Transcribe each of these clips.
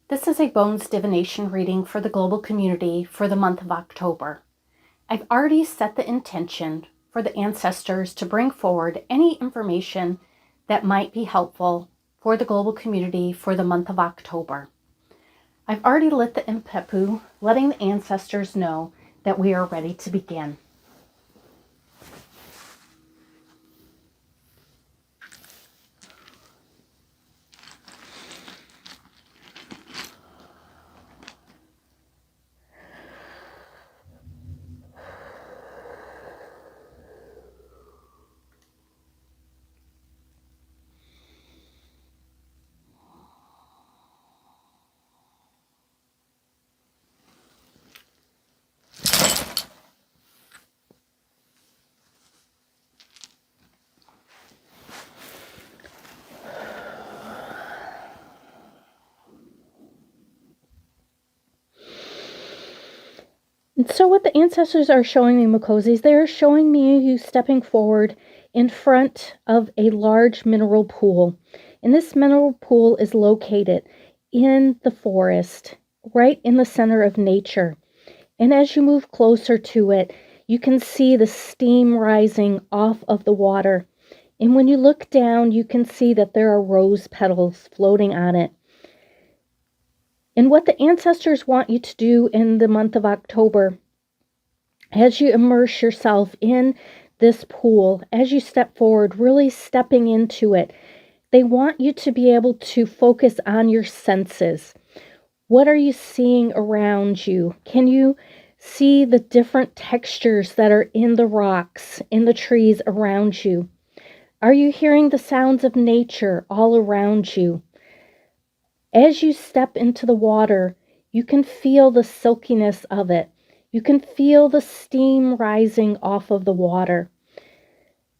This is a Bones Divination reading for the global community for the month of October. I've already set the intention for the ancestors to bring forward any information that might be helpful for the global community for the month of October. I've already lit the impepu, letting the ancestors know that we are ready to begin. And so what the ancestors are showing me, Makozis, they're showing me you stepping forward in front of a large mineral pool. And this mineral pool is located in the forest, right in the center of nature. And as you move closer to it, you can see the steam rising off of the water. And when you look down, you can see that there are rose petals floating on it. And what the ancestors want you to do in the month of October, as you immerse yourself in this pool, as you step forward, really stepping into it, they want you to be able to focus on your senses. What are you seeing around you? Can you see the different textures that are in the rocks, in the trees around you? Are you hearing the sounds of nature all around you? As you step into the water, you can feel the silkiness of it. You can feel the steam rising off of the water.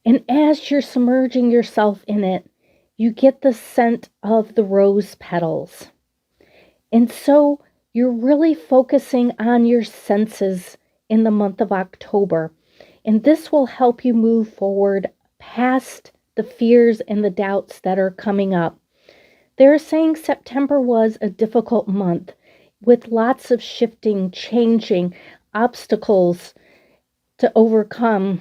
And as you're submerging yourself in it, you get the scent of the rose petals. And so you're really focusing on your senses in the month of October. And this will help you move forward past the fears and the doubts that are coming up. They're saying September was a difficult month with lots of shifting, changing, obstacles to overcome.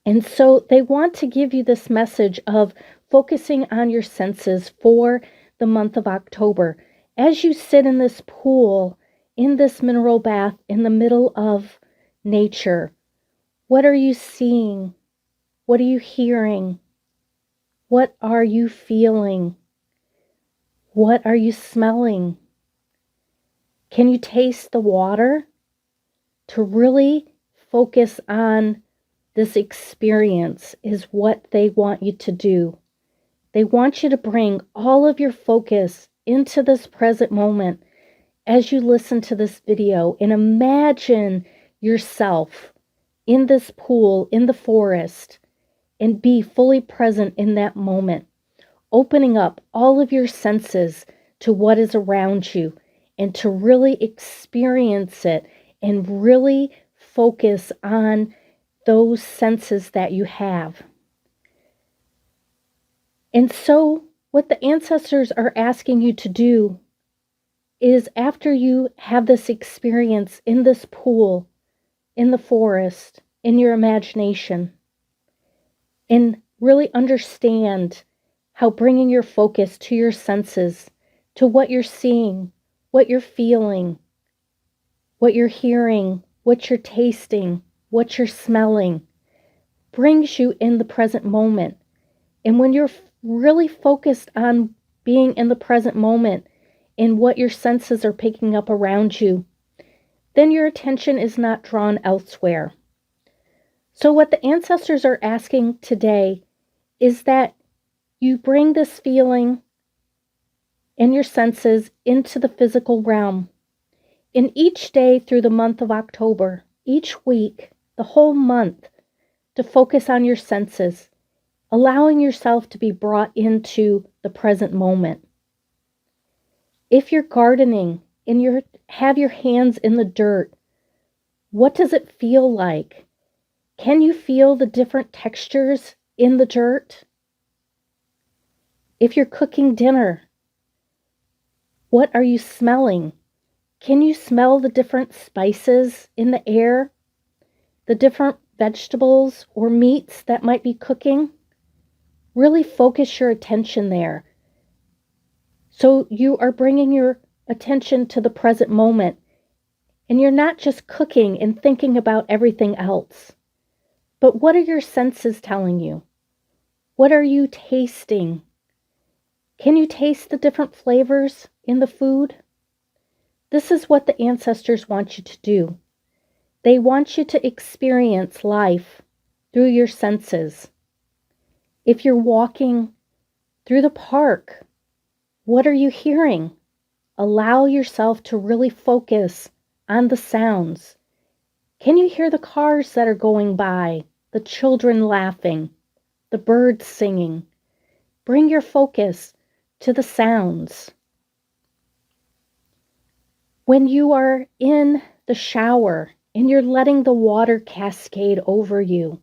And so they want to give you this message of focusing on your senses for the month of October. As you sit in this pool, in this mineral bath, in the middle of nature, what are you seeing? What are you hearing? What are you feeling? What are you smelling? Can you taste the water? To really focus on this experience is what they want you to do. They want you to bring all of your focus into this present moment as you listen to this video and imagine yourself in this pool, in the forest, and be fully present in that moment, opening up all of your senses to what is around you and to really experience it and really focus on those senses that you have. And so what the ancestors are asking you to do is, after you have this experience in this pool, in the forest, in your imagination, and really understand how bringing your focus to your senses, to what you're seeing, what you're feeling, what you're hearing, what you're tasting, what you're smelling, brings you in the present moment. And when you're really focused on being in the present moment and what your senses are picking up around you, then your attention is not drawn elsewhere. So what the ancestors are asking today is that you bring this feeling and your senses into the physical realm. In each day through the month of October, each week, the whole month, to focus on your senses, allowing yourself to be brought into the present moment. If you're gardening and you have your hands in the dirt, what does it feel like? Can you feel the different textures in the dirt? If you're cooking dinner, What are you smelling? Can you smell the different spices in the air? The different vegetables or meats that might be cooking? Really focus your attention there. So you are bringing your attention to the present moment, and you're not just cooking and thinking about everything else. But what are your senses telling you? What are you tasting? Can you taste the different flavors in the food? This is what the ancestors want you to do. They want you to experience life through your senses. If you're walking through the park, what are you hearing? Allow yourself to really focus on the sounds. Can you hear the cars that are going by, the children laughing, the birds singing? Bring your focus to the sounds. When you are in the shower and you're letting the water cascade over you,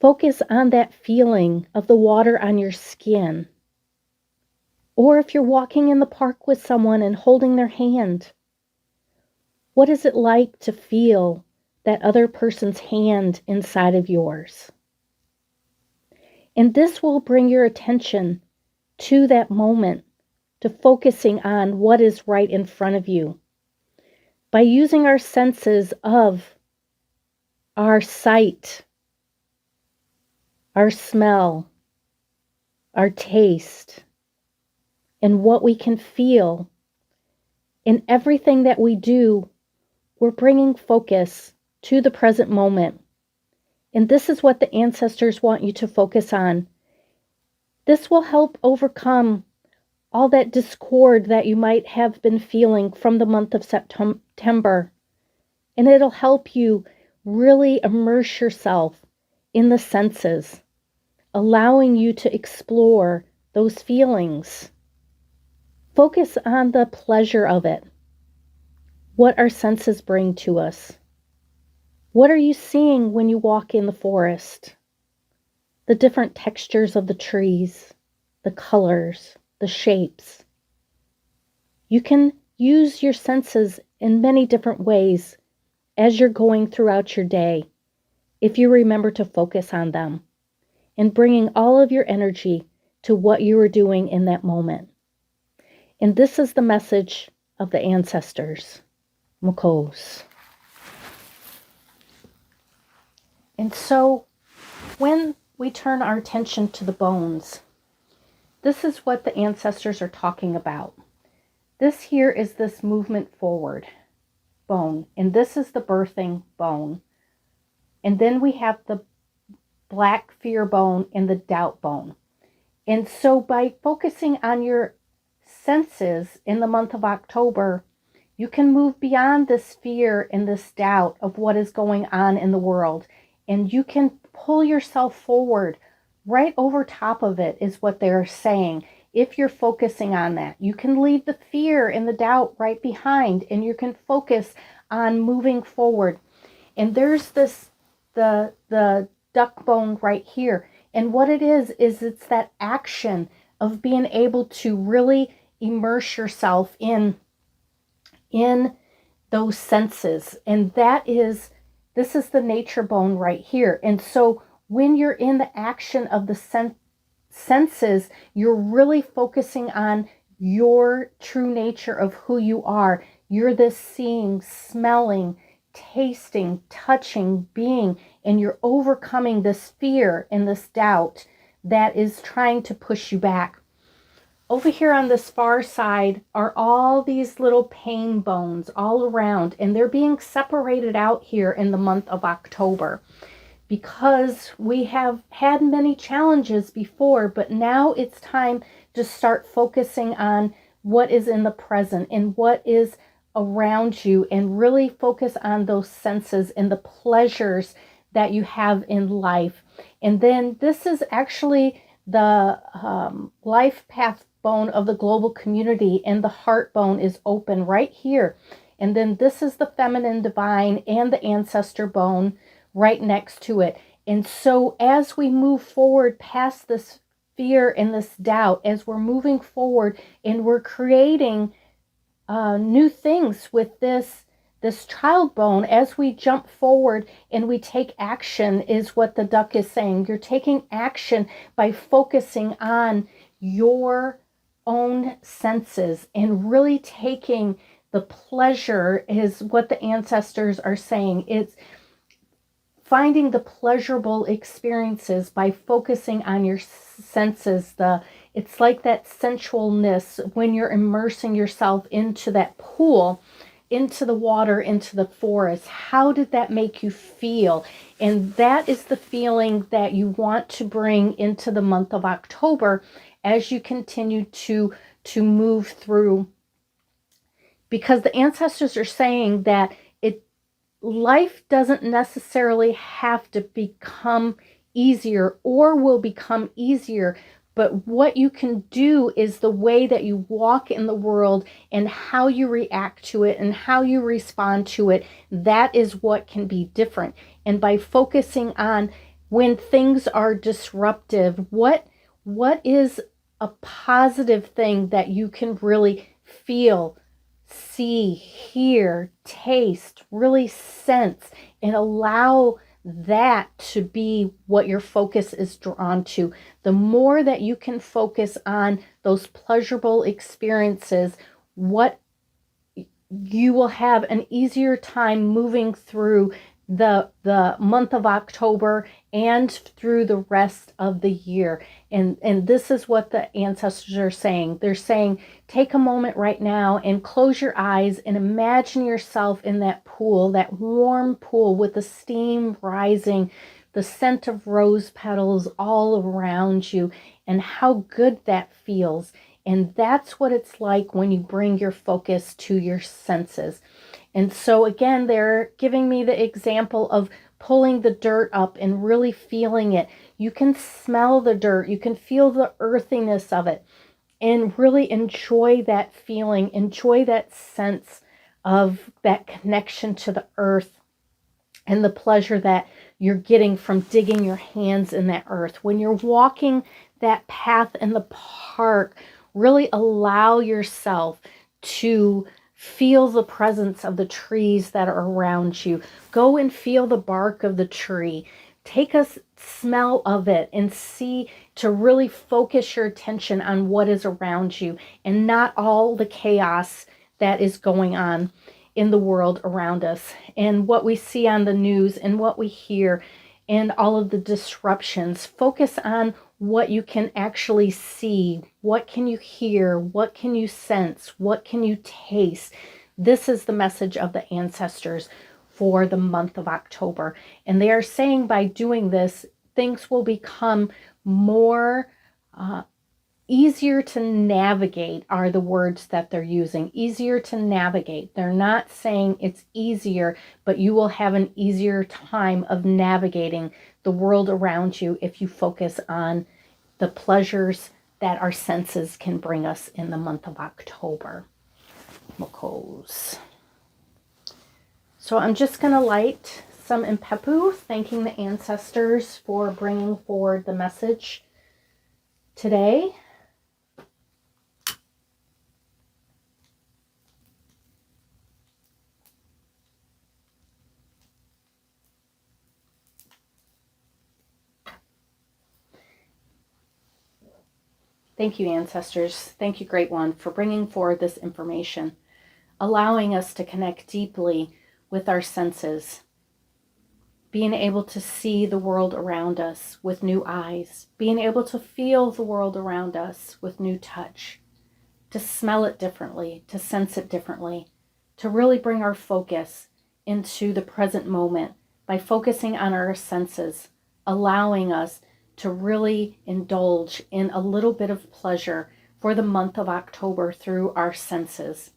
focus on that feeling of the water on your skin. Or if you're walking in the park with someone and holding their hand, what is it like to feel that other person's hand inside of yours? And this will bring your attention to that moment, to focusing on what is right in front of you. By using our senses of our sight, our smell, our taste, and what we can feel, in everything that we do, we're bringing focus to the present moment. And this is what the ancestors want you to focus on. This will help overcome all that discord that you might have been feeling from the month of September. And it'll help you really immerse yourself in the senses, allowing you to explore those feelings. Focus on the pleasure of it. What our senses bring to us. What are you seeing when you walk in the forest? The different textures of the trees, the colors, the shapes. You can use your senses in many different ways as you're going throughout your day, if you remember to focus on them and bringing all of your energy to what you are doing in that moment. And this is the message of the ancestors, Makos. And so when we turn our attention to the bones, this is what the ancestors are talking about. This here is this movement forward bone, and this is the birthing bone. And then we have the black fear bone and the doubt bone. And so by focusing on your senses in the month of October, you can move beyond this fear and this doubt of what is going on in the world. And you can pull yourself forward. Right over top of it is what they're saying. If you're focusing on that, you can leave the fear and the doubt right behind, and you can focus on moving forward. And there's the duck bone right here. And what it is it's that action of being able to really immerse yourself in those senses. And this is the nature bone right here. And so when you're in the action of the senses, you're really focusing on your true nature of who you are. You're this seeing, smelling, tasting, touching being, and you're overcoming this fear and this doubt that is trying to push you back. Over here on this far side are all these little pain bones all around, and they're being separated out here in the month of October because we have had many challenges before, but now it's time to start focusing on what is in the present and what is around you, and really focus on those senses and the pleasures that you have in life. And then this is actually the life path bone of the global community, and the heart bone is open right here. And then this is the feminine divine and the ancestor bone right next to it. And so as we move forward past this fear and this doubt, as we're moving forward and we're creating new things with this child bone, as we jump forward and we take action, is what the duck is saying. You're taking action by focusing on your own senses and really taking the pleasure, is what the ancestors are saying. It's finding the pleasurable experiences by focusing on your senses. It's like that sensualness when you're immersing yourself into that pool, into the water, into the forest. How did that make you feel? And that is the feeling that you want to bring into the month of October as you continue to move through, because the ancestors are saying that life doesn't necessarily have to become easier or will become easier, but what you can do is the way that you walk in the world and how you react to it and how you respond to it. That is what can be different. And by focusing on when things are disruptive, what is a positive thing that you can really feel, see, hear, taste, really sense, and allow that to be what your focus is drawn to. The more that you can focus on those pleasurable experiences, what you will have an easier time moving through the month of October and through the rest of the year. And this is what the ancestors are saying. They're saying, take a moment right now and close your eyes and imagine yourself in that pool, that warm pool with the steam rising, the scent of rose petals all around you, and how good that feels. And that's what it's like when you bring your focus to your senses. And so again, they're giving me the example of pulling the dirt up and really feeling it. You can smell the dirt. You can feel the earthiness of it and really enjoy that feeling. Enjoy that sense of that connection to the earth and the pleasure that you're getting from digging your hands in that earth. When you're walking that path in the park, really allow yourself to feel the presence of the trees that are around you. Go and feel the bark of the tree. Take a smell of it and see, to really focus your attention on what is around you and not all the chaos that is going on in the world around us and what we see on the news and what we hear and all of the disruptions. Focus on what you can actually see. What can you hear? What can you sense? What can you taste? This is the message of the ancestors for the month of October. And they are saying by doing this, things will become more easier to navigate, are the words that they're using. Easier to navigate. They're not saying it's easier, but you will have an easier time of navigating the world around you if you focus on the pleasures that our senses can bring us in the month of October. Makos. So I'm just going to light some impepu, thanking the ancestors for bringing forward the message today. Thank you, ancestors. Thank you, Great One, for bringing forward this information, allowing us to connect deeply with our senses, being able to see the world around us with new eyes, being able to feel the world around us with new touch, to smell it differently, to sense it differently, to really bring our focus into the present moment by focusing on our senses, allowing us to really indulge in a little bit of pleasure for the month of October through our senses.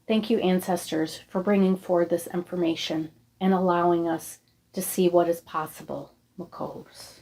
Thank you, ancestors, for bringing forward this information and allowing us to see what is possible. Makos.